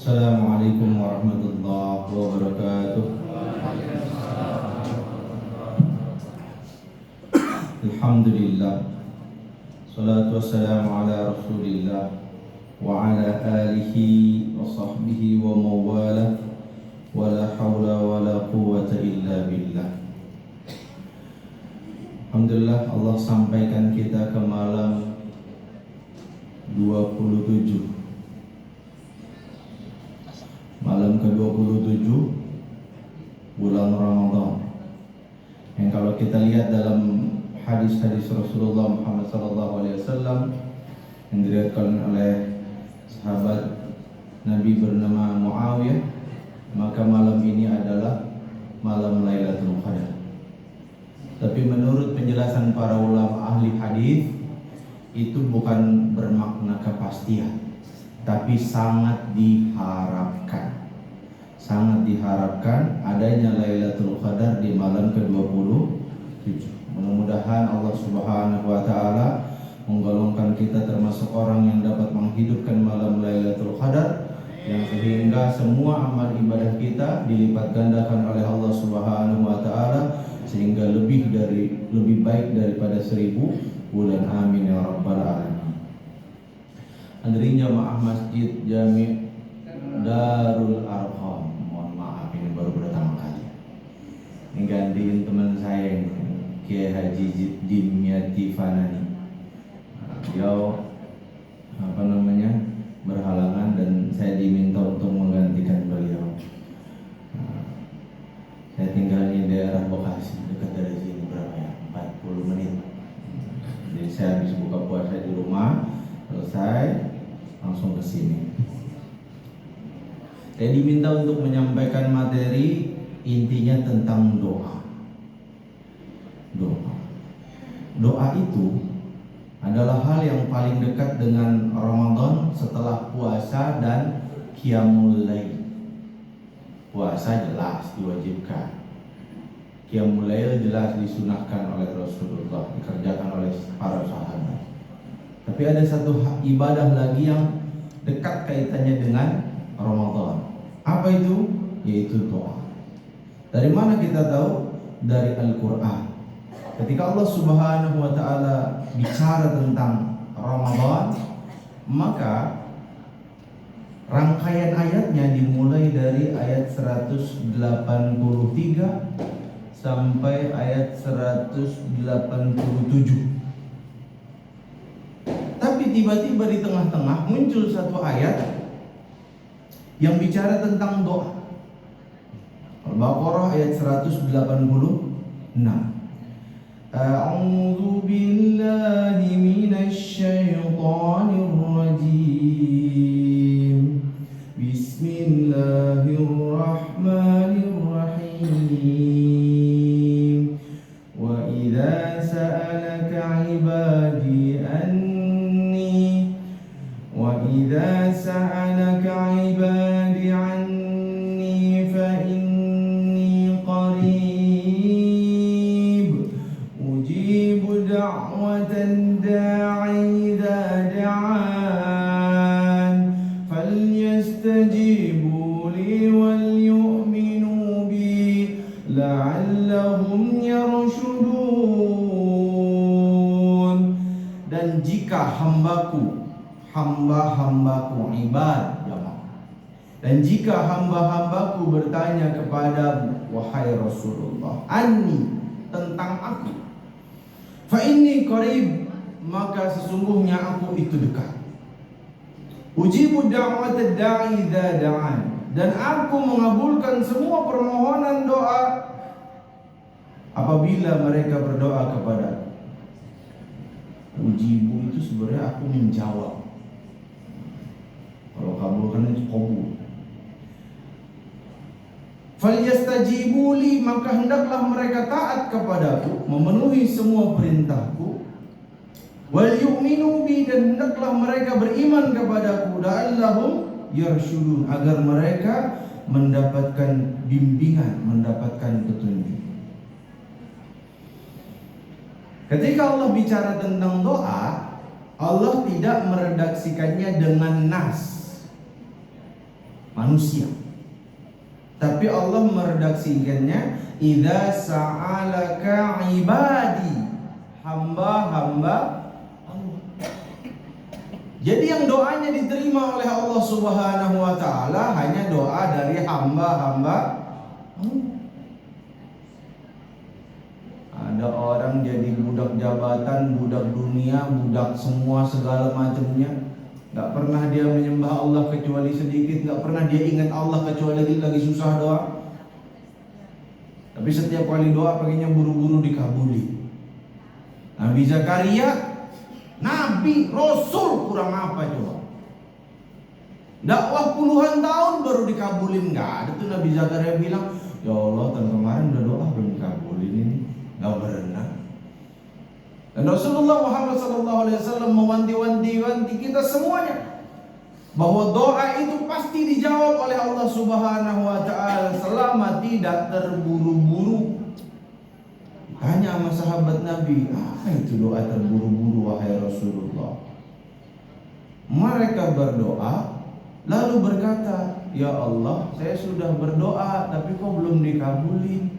Assalamualaikum warahmatullahi wabarakatuh. Alhamdulillah. Salatu wassalamu ala Rasulillah wa ala alihi wa sahbihi wa mawala wa la hawla wa la quwwata illa billah. Alhamdulillah, Allah sampaikan kita ke malam 27, malam ke-27 bulan Ramadan. Yang kalau kita lihat dalam hadis-hadis Rasulullah Muhammad SAW yang diriwayatkan oleh sahabat Nabi bernama Muawiyah, maka malam ini adalah malam Lailatul Qadar. Tapi menurut penjelasan para ulama ahli hadis, itu bukan bermakna kepastian, tapi sangat diharapkan adanya Lailatul Qadar di malam ke-27. Mudah-mudahan Allah Subhanahu wa taala menggolongkan kita termasuk orang yang dapat menghidupkan malam Lailatul Qadar, yang sehingga semua amal ibadah kita dilipat gandakan oleh Allah Subhanahu wa taala sehingga lebih baik daripada 1000 bulan. Amin ya rabbal alamin. Hadirin jamaah Masjid Jami' Darul Arqam, mohon maaf ini baru pertama kali. Ini gantiin teman saya ini, Kiai Haji Dimyati Fanani. Beliau berhalangan dan saya diminta untuk menggantikan beliau. Saya tinggal di daerah Bekasi, dekat dari sini berapa ya? 40 menit. Jadi saya habis buka puasa di rumah, selesai langsung ke sini. Saya diminta untuk menyampaikan materi, intinya tentang doa. Doa itu adalah hal yang paling dekat dengan Ramadan setelah puasa dan Qiyamul Lail. Puasa jelas diwajibkan, Qiyamul Lail jelas disunahkan oleh Rasulullah, dikerjakan oleh para sahabat. Tapi ada satu ibadah lagi yang dekat kaitannya dengan Ramadan. Apa itu? Yaitu doa. Dari mana kita tahu? Dari Al-Quran. Ketika Allah Subhanahu wa taala bicara tentang Ramadan, maka rangkaian ayatnya dimulai dari ayat 183 sampai ayat 187. Tapi tiba-tiba di tengah-tengah muncul satu ayat yang bicara tentang doa. Al-Baqarah ayat 186. A'udzu billahi minasy syaithanir rajim. Bismillahirrahmanirrahim. Wa idza sa'alaka 'ibadi anni fa inni qarib ujibu da'watan da'i idza da'an falyastajibu li wal yu'minu bi la'allahum yarshudun. Dan jika hamba-hambaku ibad, dan jika hamba-hambaku bertanya kepadamu, wahai Rasulullah, anni, tentang aku, fa inni qarib, maka sesungguhnya aku itu dekat. Ujibu da'watad da'i idza da'an, dan aku mengabulkan semua permohonan doa apabila mereka berdoa kepadaku. Ujibu itu sebenarnya aku menjawab. Kalau kabulkan itu kabul. Falyastajibu li, maka hendaklah mereka taat kepadaku, memenuhi semua perintahku. Wal yu'minu bi, dan hendaklah mereka beriman kepadaku. La'allahum yarshudun, agar mereka mendapatkan bimbingan, mendapatkan petunjuk. Ketika Allah bicara tentang doa, Allah tidak meredaksikannya dengan nas. manusia. Tapi Allah meredaksikannya, idza sa'alaka ibadi, hamba-hamba Allah. Jadi yang doanya diterima oleh Allah Subhanahu wa taala hanya doa dari hamba-hamba Allah. Ada orang jadi budak jabatan, budak dunia, budak semua segala macamnya. Gak pernah dia menyembah Allah kecuali sedikit, gak pernah dia ingat Allah kecuali lagi susah doa. Tapi setiap kali doa pengennya buru-buru dikabuli. Nabi Zakaria, Nabi, Rasul, kurang apa coba? Dakwah puluhan tahun baru dikabulin. Gak ada tuh Nabi Zakaria bilang, ya Allah tahun kemarin udah doa belum dikabulin ini. Gak pernah. Dan Rasulullah Muhammad SAW mewanti-wanti kita semuanya bahwa doa itu pasti dijawab oleh Allah Subhanahu wa taala selama tidak terburu-buru. Tanya sama sahabat Nabi, apa itu doa terburu-buru wahai Rasulullah? Mereka berdoa lalu berkata, ya Allah, saya sudah berdoa tapi kok belum dikabulin.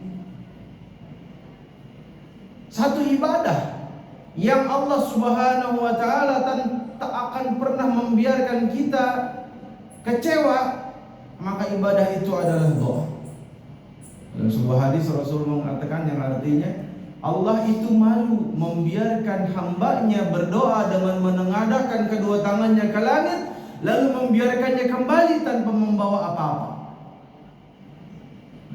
Satu ibadah yang Allah Subhanahu wa taala tak akan pernah membiarkan kita kecewa, maka ibadah itu adalah doa. Dalam sebuah hadis Rasul mengatakan yang artinya Allah itu malu membiarkan hambanya berdoa dengan menengadahkan kedua tangannya ke langit lalu membiarkannya kembali tanpa membawa apa-apa.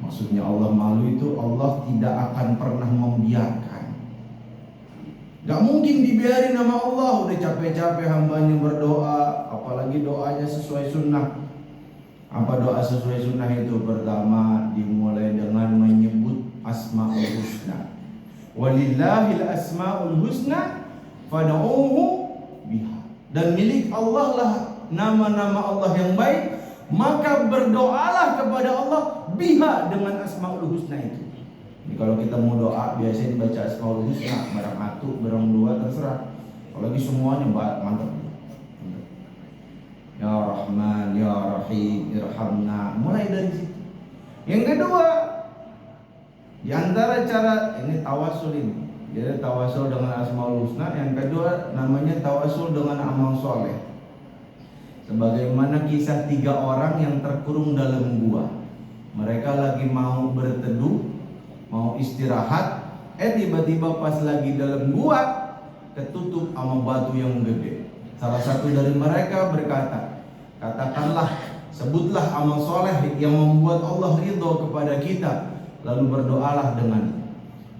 Maksudnya Allah malu itu Allah tidak akan pernah membiarkan. Gak mungkin dibiarin sama Allah. Udah capek-capek hambanya berdoa, apalagi doanya sesuai sunnah. Apa doa sesuai sunnah itu? Pertama dimulai dengan menyebut asma'ul husna. Walillahil asma'ul husna fad'uhu biha. Dan milik Allah lah nama-nama Allah yang baik, maka berdoalah kepada Allah biha dengan asma'ul husna itu. Jadi kalau kita mau doa biasanya baca asmaul husna, barang satu, barang dua terserah. Apalagi semuanya mantap. Ya Rahman, Ya Rahim, Irhamna. Mulai dari situ. Yang kedua, di antara cara ini tawasul ini. Jadi tawasul dengan asmaul husna. Yang kedua namanya tawasul dengan amal soleh. Sebagaimana kisah 3 orang yang terkurung dalam gua. Mereka lagi mau berteduh, mau istirahat, tiba-tiba pas lagi dalam gua ketutup sama batu yang gede. Salah satu dari mereka berkata, katakanlah, sebutlah amal soleh yang membuat Allah ridho kepada kita, lalu berdoalah dengan.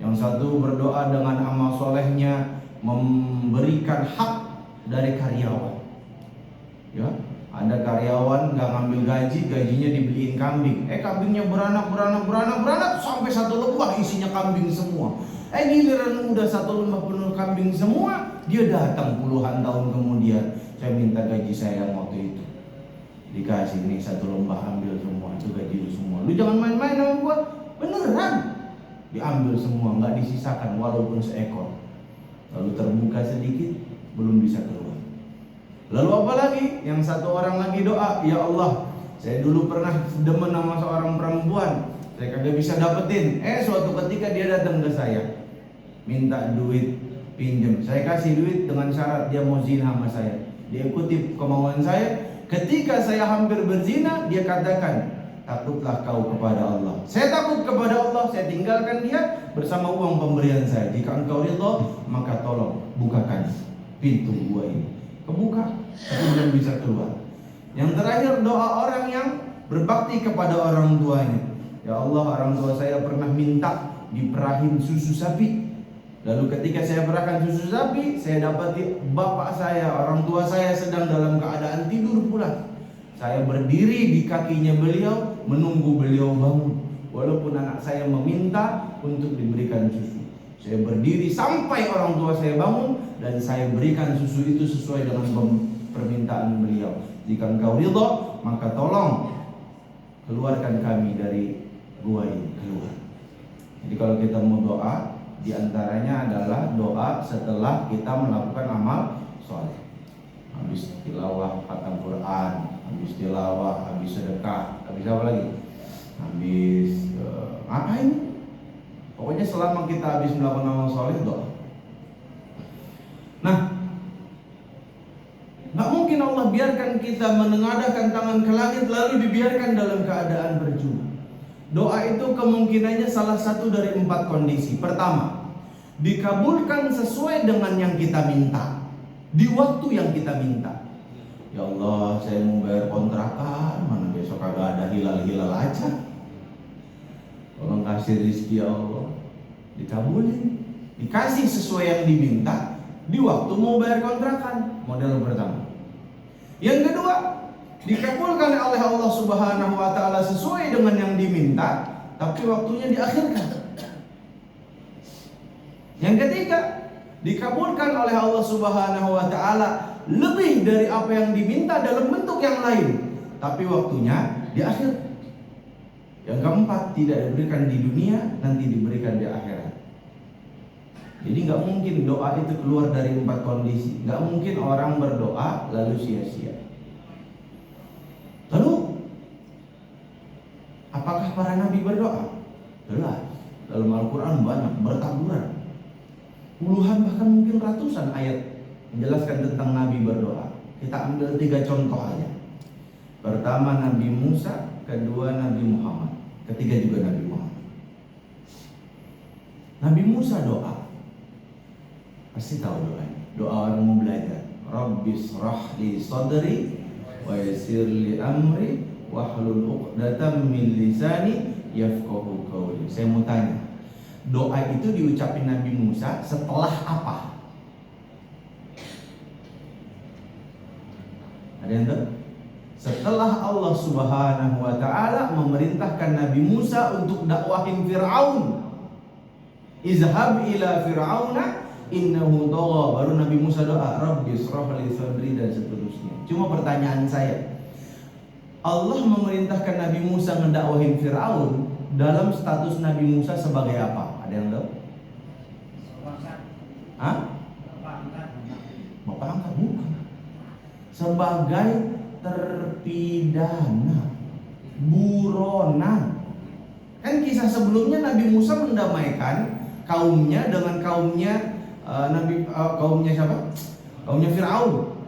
Yang satu berdoa dengan amal solehnya memberikan hak dari karyawan. Ya, ada karyawan nggak ngambil gaji, gajinya dibeliin kambing. Kambingnya beranak sampai 1 lembah isinya kambing semua. Giliran udah 1 lembah penuh kambing semua, dia datang puluhan tahun kemudian. Saya minta gaji saya yang waktu itu. Dikasih nih 1 lembah, ambil semua, itu gaji lu semua. Lu jangan main-main sama gua, beneran. Diambil semua, nggak disisakan walaupun seekor. Lalu terbuka sedikit, belum bisa keluar. Lalu apa lagi? Yang satu orang lagi doa, ya Allah, saya dulu pernah demen sama seorang perempuan, saya kagak bisa dapetin. Suatu ketika dia datang ke saya, minta duit, pinjam. Saya kasih duit dengan syarat dia mau zina sama saya. Dia ikuti kemauan saya. Ketika saya hampir berzina, dia katakan, takutlah kau kepada Allah. Saya takut kepada Allah, saya tinggalkan dia bersama uang pemberian saya. Jika engkau ridho, maka tolong bukakan pintu gua ini. Kebuka, tapi belum bisa keluar. Yang terakhir doa orang yang berbakti kepada orang tuanya. Ya Allah, orang tua saya pernah minta diperahin susu sapi. Lalu ketika saya perahkan susu sapi, saya dapati bapak saya, orang tua saya sedang dalam keadaan tidur pula. Saya berdiri di kakinya beliau, menunggu beliau bangun. Walaupun anak saya meminta untuk diberikan susu, saya berdiri sampai orang tua saya bangun dan saya berikan susu itu sesuai dengan permintaan beliau. Jika engkau ridho, maka tolong keluarkan kami dari gua ini, keluar. Jadi kalau kita mau doa, diantaranya adalah doa setelah kita melakukan amal soleh. Habis tilawah khatam Quran, habis tilawah, habis sedekah, habis apa lagi? Habis ngapain? Pokoknya selama kita habis melakukan amal soleh, doa. Nah, nggak mungkin Allah biarkan kita menengadahkan tangan ke langit lalu dibiarkan dalam keadaan berjumpa. Doa itu kemungkinannya salah satu dari 4 kondisi. Pertama, dikabulkan sesuai dengan yang kita minta, di waktu yang kita minta. Ya Allah, saya mau bayar kontrakan, mana besok kagak ada hilal-hilal aja. Tolong kasih rezeki ya Allah. Dikabulin, dikasih sesuai yang diminta di waktu mau bayar kontrakan. Model pertama. Yang kedua, dikabulkan oleh Allah Subhanahu wa taala sesuai dengan yang diminta, tapi waktunya diakhirkan. Yang ketiga, dikabulkan oleh Allah Subhanahu wa taala lebih dari apa yang diminta dalam bentuk yang lain, tapi waktunya diakhirkan. Yang keempat, tidak diberikan di dunia, nanti diberikan di akhirat. Jadi nggak mungkin doa itu keluar dari 4 kondisi. Nggak mungkin orang berdoa lalu sia-sia. Lalu, apakah para nabi berdoa? Jelas. Dalam Al-Quran banyak, bertaburan. Puluhan bahkan mungkin ratusan ayat menjelaskan tentang nabi berdoa. Kita ambil 3 contoh aja. Pertama Nabi Musa, kedua Nabi Muhammad, ketiga juga Nabi Muhammad. Nabi Musa doa, pasti tahu doanya. Doa orang mau belajar. Rabbis rahli sadri wa yassir li amri wahlul 'uqdatam min lisani yafqahu qawli. Saya mau tanya, doa itu diucapin Nabi Musa setelah apa? Ada yang tahu? Setelah Allah Subhanahu wa taala memerintahkan Nabi Musa untuk dakwahin Fir'aun. Izhab ila fir'auna innahu tagha. Baru Nabi Musa doa, Rabbi shrah li sadri dan seterusnya. Cuma pertanyaan saya, Allah memerintahkan Nabi Musa mendakwahin Fir'aun dalam status Nabi Musa sebagai apa? Ada yang tahu? Hah? Bapak angkat bukan. Sebagai terpidana, buronan. Kan kisah sebelumnya Nabi Musa mendamaikan kaumnya dengan kaumnya kaumnya siapa? Kaumnya Fir'aun.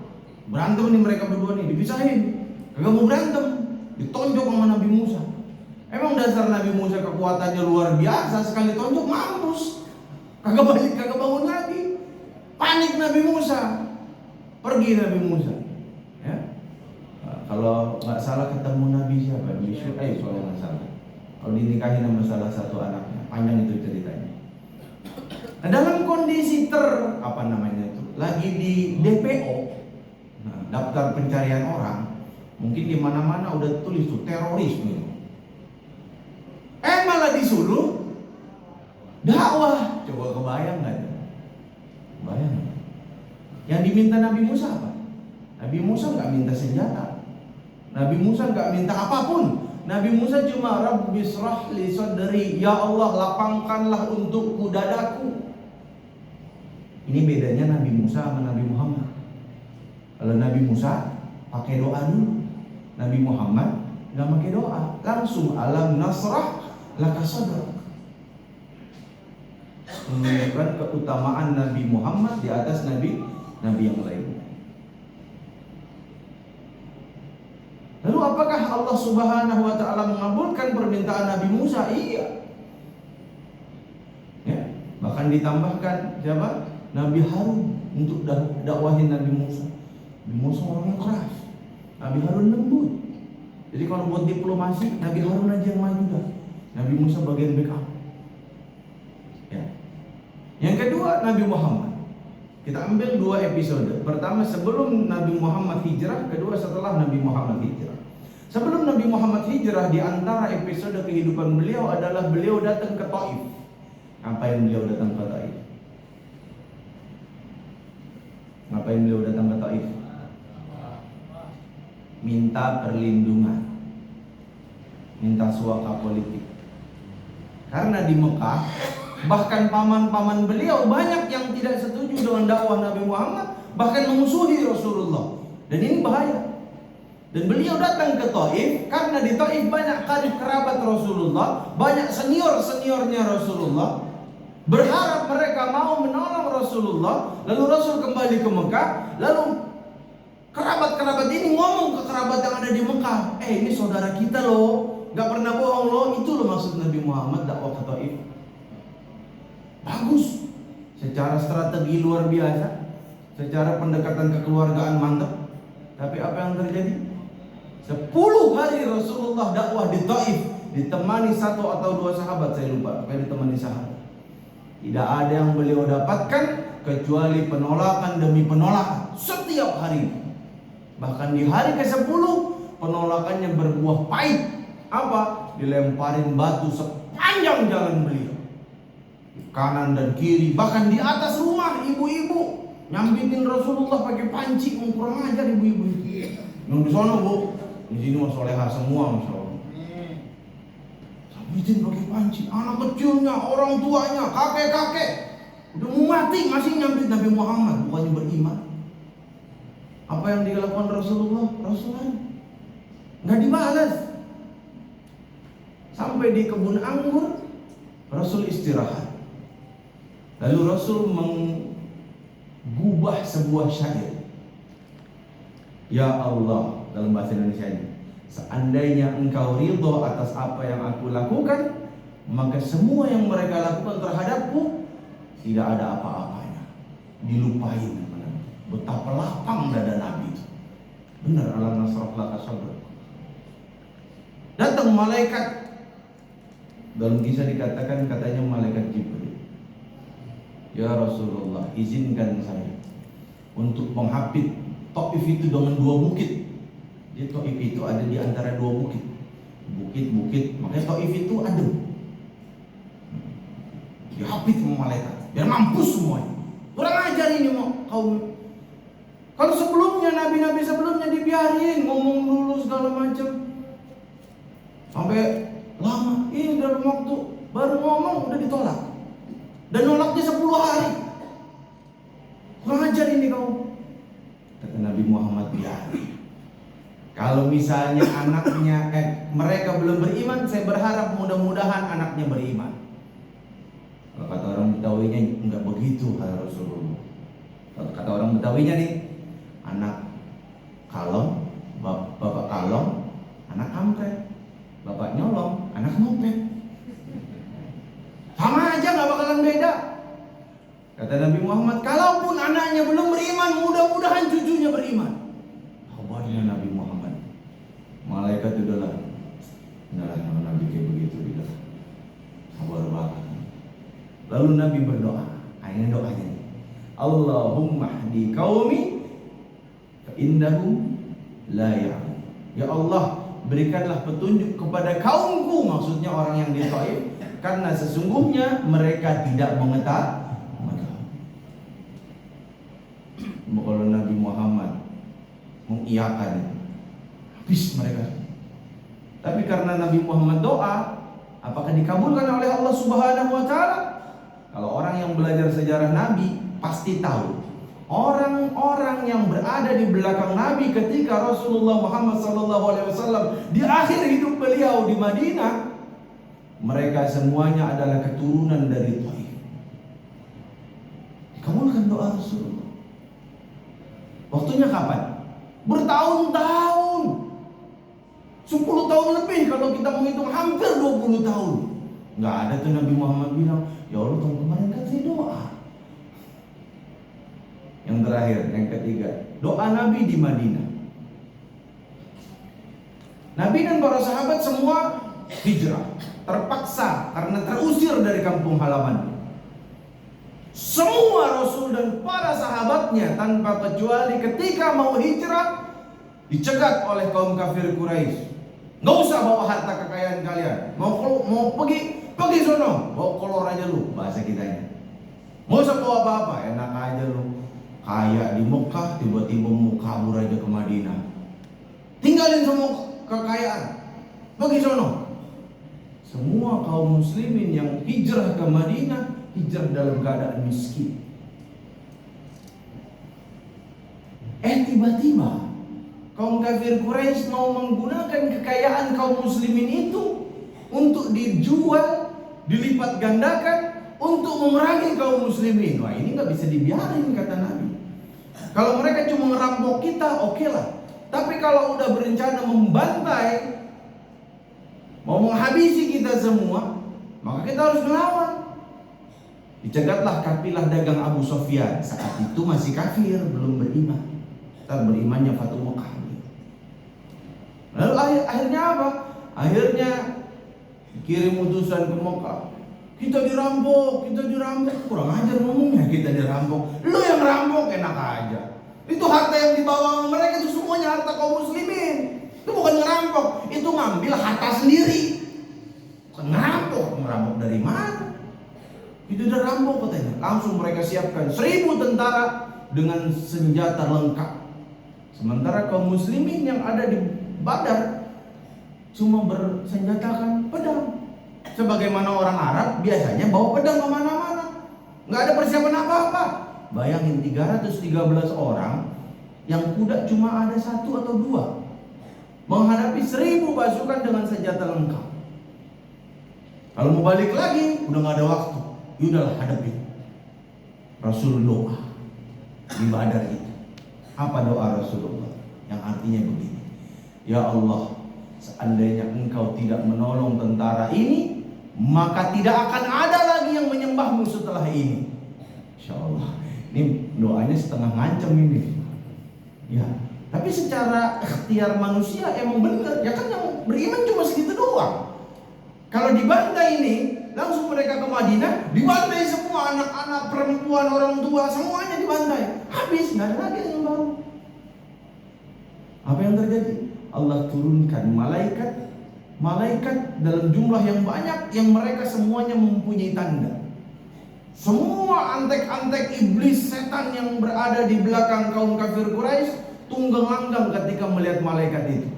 Berantem nih mereka berdua nih, dipisahin. Kagak mau berantem, ditonjok sama Nabi Musa. Emang dasar Nabi Musa kekuatannya luar biasa, sekali tonjok mampus. Kagak balik, kagak bangun lagi. Panik Nabi Musa. Pergi Nabi Musa. Ya. Kalau nggak salah ketemu Nabi siapa? Nabi Syuaib kalau nggak salah. Kalau dinikahi sama salah satu anaknya, panjang itu ceritanya. Nah, dalam kondisi lagi di DPO, nah, daftar pencarian orang, mungkin di mana-mana udah tulis tuh terorisme. Malah disuruh dakwah. Coba kebayang nggak? Bayang. Yang diminta Nabi Musa apa? Nabi Musa nggak minta senjata. Nabi Musa nggak minta apapun. Nabi Musa cuma Rabbi shrah li sadri, ya Allah lapangkanlah untukku dadaku. Ini bedanya Nabi Musa sama Nabi Muhammad. Kalau Nabi Musa pakai doa dulu, Nabi Muhammad nggak pakai doa, langsung alam nasrah laka sadrak. Menunjukkan keutamaan Nabi Muhammad di atas nabi yang lain. Lalu apakah Allah Subhanahu wa taala mengabulkan permintaan Nabi Musa? Iya. Ya, bahkan ditambahkan siapa? Nabi Harun untuk dakwahin Nabi Musa. Nabi Musa orangnya keras, Nabi Harun lembut. Jadi kalau buat diplomasi, Nabi Harun aja yang maju dah. Nabi Musa bagian backup. Ya. Yang kedua Nabi Muhammad. Kita ambil 2 episode. Pertama sebelum Nabi Muhammad hijrah, kedua setelah Nabi Muhammad hijrah. Sebelum Nabi Muhammad hijrah, di antara episode kehidupan beliau adalah beliau datang ke Taif. Ngapain beliau datang ke Taif? Ngapain beliau datang ke Taif? Minta perlindungan, minta suaka politik. Karena di Mekah, bahkan paman-paman beliau banyak yang tidak setuju dengan dakwah Nabi Muhammad, bahkan memusuhi Rasulullah. Dan ini bahaya. Dan beliau datang ke Taif karena di Taif banyak karib kerabat Rasulullah, banyak senior-seniornya Rasulullah. Berharap mereka mau menolong Rasulullah. Lalu Rasul kembali ke Mekah. Lalu kerabat-kerabat ini ngomong ke kerabat yang ada di Mekah, ini saudara kita loh, gak pernah bohong loh. Itu loh maksud Nabi Muhammad dakwah ke Taif. Bagus. Secara strategi luar biasa, secara pendekatan kekeluargaan mantap. Tapi apa yang terjadi? 10 hari Rasulullah dakwah di Taif, ditemani 1 atau 2 sahabat, saya lupa, tapi ditemani sahabat. Tidak ada yang beliau dapatkan kecuali penolakan demi penolakan setiap hari. Bahkan di hari ke-10 penolakannya berbuah pahit. Apa? Dilemparin batu sepanjang jalan beliau, kanan dan kiri, bahkan di atas rumah ibu-ibu nyambitin Rasulullah pakai panci. Kurang ajar ibu-ibu itu. Yang di sana bu, di sini mas soleha semua masya Allah. Nyambitin pakai panci, anak kecilnya, orang tuanya, kakek-kakek udah mau mati masih nyambit Nabi Muhammad, bukannya beriman. Apa yang dilakukan Rasulullah? Rasulullah nggak dibalas. Sampai di kebun anggur Rasul istirahat. Lalu Rasul menggubah sebuah syair. Ya Allah, dalam bahasa Indonesia ini, seandainya engkau ridho atas apa yang aku lakukan, maka semua yang mereka lakukan terhadapku tidak ada apa-apanya, dilupain. Betapa lapang dada Nabi itu. Benar, alam nasrah laka sabr. Datang malaikat. Dalam kisah dikatakan katanya malaikat Jibril. Ya Rasulullah, izinkan saya untuk menghapit Taif itu dengan 2 bukit. Jadi Taif itu ada di antara 2 bukit. Bukit-bukit, makanya Taif itu adem. Dihapit sama malaikat, biar mampus semuanya. Kurang ajar ini mau kaum. Kalau sebelumnya nabi-nabi sebelumnya dibiarin ngomong dulu segala macam, sampai lama. Ini dalam waktu baru ngomong udah ditolak, dan nolaknya 10 hari. Kurang ajar ini kau. Kata Nabi Muhammad, biarin. Kalau misalnya anaknya mereka belum beriman, saya berharap mudah-mudahan anaknya beriman. Kalau kata orang Betawinya enggak begitu kata Rasulullah. Kalau kata orang Betawinya nih, anak kalong, bapak kalong, anak kampret, bapak nyolong, anak ngopet. Sama aja, gak bakalan beda. Kata Nabi Muhammad, kalaupun anaknya belum beriman, mudah-mudahan cucunya beriman. Kabarnya Nabi Muhammad, malaikat udahlah, Nabi kayak begitu udah sabar banget. Lalu Nabi berdoa. Ini doanya nih, Allahumma hdi qaumi innahum la ya'lamun. Ya Allah, berikanlah petunjuk kepada kaumku, maksudnya orang yang di Taif, karena sesungguhnya mereka tidak mengetahui. Kalau Nabi Muhammad mengiyakan, habis mereka. Tapi karena Nabi Muhammad doa, apakah dikabulkan oleh Allah Subhanahu wa taala? Kalau orang yang belajar sejarah Nabi pasti tahu, orang-orang yang berada di belakang Nabi ketika Rasulullah Muhammad SAW di akhir hidup beliau di Madinah, mereka semuanya adalah keturunan dari Taif. Dikabulkan doa Rasulullah. Waktunya kapan? Bertahun-tahun, 10 tahun lebih kalau kita menghitung, hampir 20 tahun. Nggak ada tuh Nabi Muhammad bilang, ya Allah tahun kemarin kan saya doa. Yang terakhir, yang ketiga, doa Nabi di Madinah. Nabi dan para sahabat semua hijrah, terpaksa karena terusir dari kampung halaman. Semua Rasul dan para sahabatnya tanpa kecuali ketika mau hijrah dicegat oleh kaum kafir Quraisy. Nggak usah bawa harta kekayaan kalian. Mau pergi sono, bawa kolor aja lu, bahasa kitanya. Nggak usah bawa apa-apa, enak aja lu. Kaya di Mekah, tiba-tiba mau kabur aja ke Madinah. Tinggalin semua kekayaan, pergi sono. Semua kaum muslimin yang hijrah ke Madinah, hijrah dalam keadaan miskin. Tiba-tiba Kaum kafir Quraisy mau menggunakan kekayaan kaum muslimin itu untuk dijual, dilipat gandakan untuk memerangi kaum muslimin. Wah, ini nggak bisa dibiarin, kata Nabi. Kalau mereka cuma merampok kita, oke lah. Tapi kalau udah berencana membantai, mau menghabisi kita semua, maka kita harus melawan. Dicegatlah kafilah dagang Abu Sufyan. Saat itu masih kafir, belum beriman. Ntar berimannya Fatu Mekah. Lalu akhirnya apa? Akhirnya kirim utusan ke Mekah. Kita dirampok. Kurang ajar ngomongnya, kita dirampok. Lu yang rampok, enak aja. Itu harta yang dibawa mereka itu semuanya harta kaum muslimin. Itu bukan ngerampok, itu ngambil harta sendiri. Bukan ngerampok dari mana? Itu udah rampok katanya. Langsung mereka siapkan 1000 tentara dengan senjata lengkap. Sementara kaum muslimin yang ada di Badar cuma bersenjatakan pedang. Sebagaimana orang Arab biasanya bawa pedang kemana-mana, nggak ada persiapan apa-apa. Bayangin 313 orang yang kuda cuma ada 1 atau 2 menghadapi 1000 pasukan dengan senjata lengkap. Kalau mau balik lagi udah nggak ada waktu. Yaudahlah, hadapi. Rasul doa di Badar itu. Apa doa Rasulullah? Yang artinya begini: ya Allah, seandainya engkau tidak menolong tentara ini, maka tidak akan ada lagi yang menyembahmu setelah ini. Insya Allah. Ini doanya setengah ngancem ini. Ya, tapi secara ikhtiar manusia emang benar. Ya kan yang beriman cuma segitu doang. Kalau dibantai ini, langsung mereka ke Madinah, dibantai semua, anak-anak, perempuan, orang tua, semuanya dibantai. Habis, nggak ada lagi yang baru. Apa yang terjadi? Allah turunkan malaikat dalam jumlah yang banyak, yang mereka semuanya mempunyai tanda. Semua antek-antek iblis setan yang berada di belakang kaum kafir Quraisy tunggang langgang ketika melihat malaikat itu.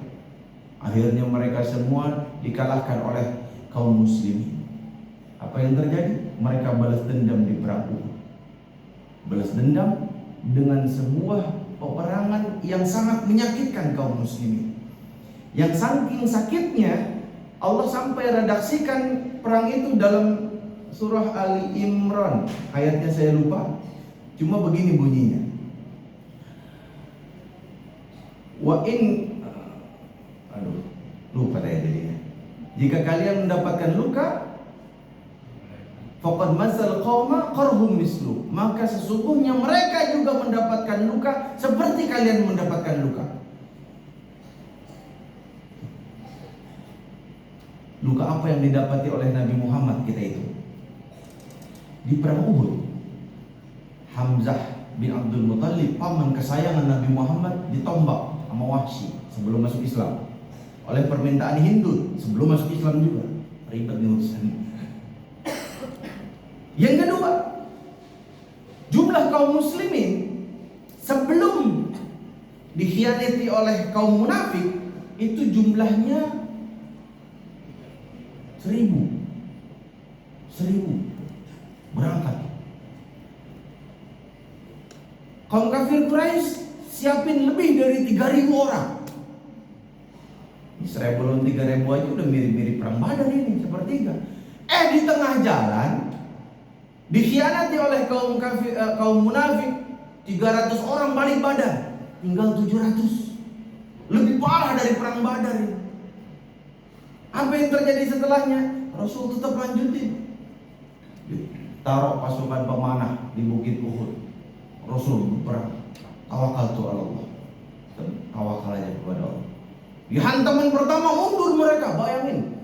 Akhirnya mereka semua dikalahkan oleh kaum muslimin. Apa yang terjadi? Mereka balas dendam di perang Uhud. Balas dendam dengan sebuah peperangan yang sangat menyakitkan kaum muslimin. Yang saking sakitnya Allah sampai redaksikan perang itu dalam surah Ali Imran. Ayatnya saya lupa. Cuma begini bunyinya. Lupa saya jadinya. Jika kalian mendapatkan luka, faqad masal qauma qarhum mislu, maka sesungguhnya mereka juga mendapatkan luka seperti kalian mendapatkan luka. Luka apa yang didapati oleh Nabi Muhammad kita itu? Di perang Uhud, Hamzah bin Abdul Muthalib, paman kesayangan Nabi Muhammad, ditombak sama Wahsy sebelum masuk Islam. Oleh permintaan Hindu sebelum masuk Islam juga. Ribet nih urusan. Yang kedua, jumlah kaum muslimin sebelum dikhianati oleh kaum munafik itu jumlahnya 1000 berangkat. Kaum kafir Quraisy siapin lebih dari 3000 orang. 1000 lawan 3000 aja udah mirip-mirip perang Badar ini, sepertiga. Di tengah jalan dikhianati oleh kaum munafik, 300 orang balik badan, tinggal 700. Lebih parah dari perang Badar ini. Apa yang terjadi setelahnya? Rasul tetap lanjutin. Taruh pasukan pemanah di Bukit Uhud. Rasul berperang. Tawakaltu ala Allah. Tawakal aja kepada Allah. Di hantaman pertama mundur mereka. Bayangin,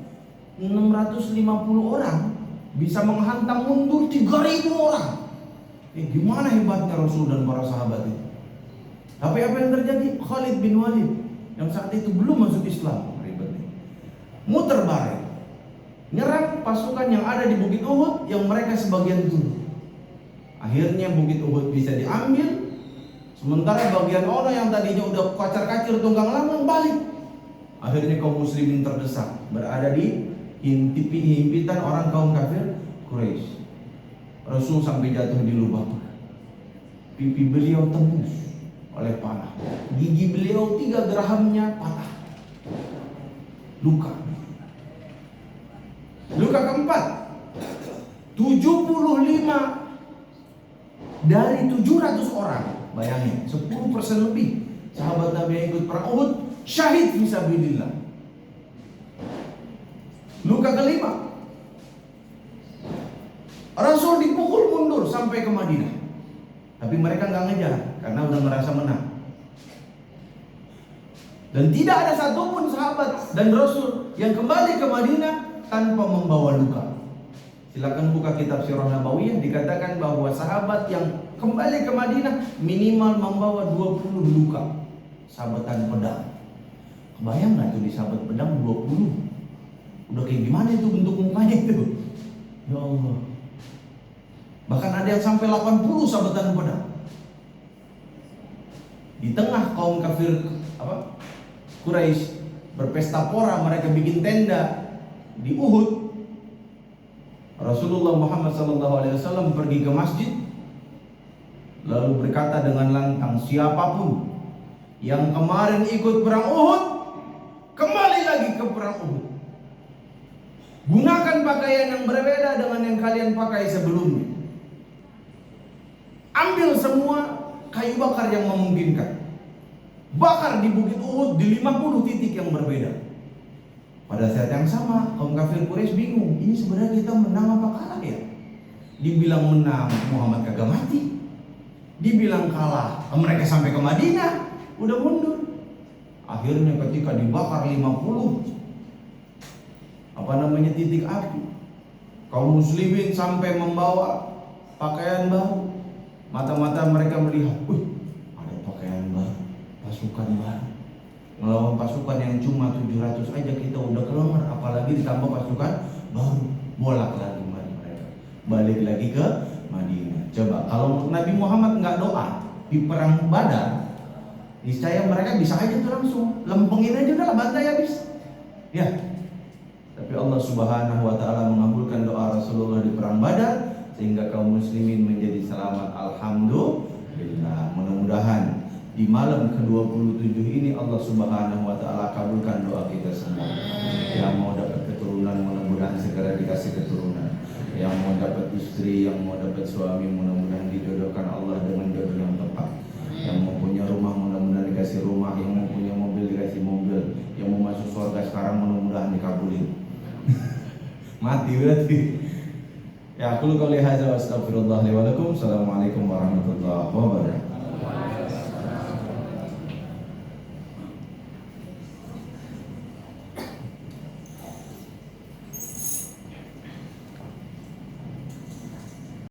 650 orang bisa menghantam mundur 3000 orang. Gimana hebatnya Rasul dan para sahabat itu. Tapi apa yang terjadi? Khalid bin Walid yang saat itu belum masuk Islam, ribetnya, muter balik, nyerang pasukan yang ada di Bukit Uhud yang mereka sebagian turun. Akhirnya Bukit Uhud bisa diambil, sementara bagian orang yang tadinya udah kacar-kacir tunggang langgang balik. Akhirnya kaum muslimin terdesak, berada di himpitan orang kaum kafir Quraisy. Rasul sampai jatuh di lubang, pipi beliau tembus oleh panah. Gigi beliau 3 gerahmnya patah. Luka. Luka keempat, 75 dari 700 orang. Bayangin, 10% lebih sahabat Nabi yang ikut perang Uhud syahid fisabilillah. Luka kelima, Rasul dipukul mundur sampai ke Madinah. Tapi mereka nggak ngejar karena udah merasa menang. Dan tidak ada satupun sahabat dan Rasul yang kembali ke Madinah tanpa membawa luka. Silakan buka kitab Sirah Nabawiyah, dikatakan bahwa sahabat yang kembali ke Madinah minimal membawa 20 luka sabetan pedang. Kebayang nggak tuh di sabet pedang 20? Udah kayak gimana itu bentuk mukanya itu? Ya Allah. Bahkan ada yang sampai 80 sabetan pedang. Di tengah kaum kafir Quraisy berpesta pora, mereka bikin tenda di Uhud. Rasulullah Muhammad SAW pergi ke masjid, lalu berkata dengan lantang, siapapun yang kemarin ikut perang Uhud, kembali lagi ke perang Uhud. Gunakan pakaian yang berbeda dengan yang kalian pakai sebelumnya. Ambil semua kayu bakar yang memungkinkan. Bakar di Bukit Uhud di 50 titik yang berbeda. Pada saat yang sama, kaum kafir Quraisy bingung, ini sebenarnya kita menang apa kalah ya? Dibilang menang, Muhammad kagak mati. Dibilang kalah, mereka sampai ke Madinah, udah mundur. Akhirnya ketika dibakar 50 titik api, kaum muslimin sampai membawa pakaian baru. Mata-mata mereka melihat, ada pakaian baru, pasukan baru. Melawan pasukan yang cuma 700 aja kita udah kelemar, apalagi ditambah pasukan baru. Bolak lagi mereka, balik lagi ke Madinah. Coba kalau Nabi Muhammad nggak doa di perang Badar, niscaya mereka bisa aja tuh langsung lempengin aja, udah bantai habis. Ya. Tapi Allah Subhanahu wa taala mengabulkan doa Rasulullah di perang Badar sehingga kaum muslimin menjadi selamat. Alhamdulillah. Mudah-mudahan di malam ke-27 ini Allah Subhanahu wa taala kabulkan doa kita semua. Yang mau dapat keturunan mudah-mudahan segera dikasih keturunan. Yang mau dapat istri, yang mau dapat suami mudah-mudahan dijodohkan Allah dengan jodoh yang tepat. Yang mau punya rumah mudah-mudahan dikasih rumah, yang mau punya mobil dikasih mobil, yang mau masuk surga sekarang mudah-mudahan dikabulin. Mati berarti. Ya, aku qauli hadza wa astaghfirullah li wa lakum. Assalamualaikum warahmatullahi wabarakatuh.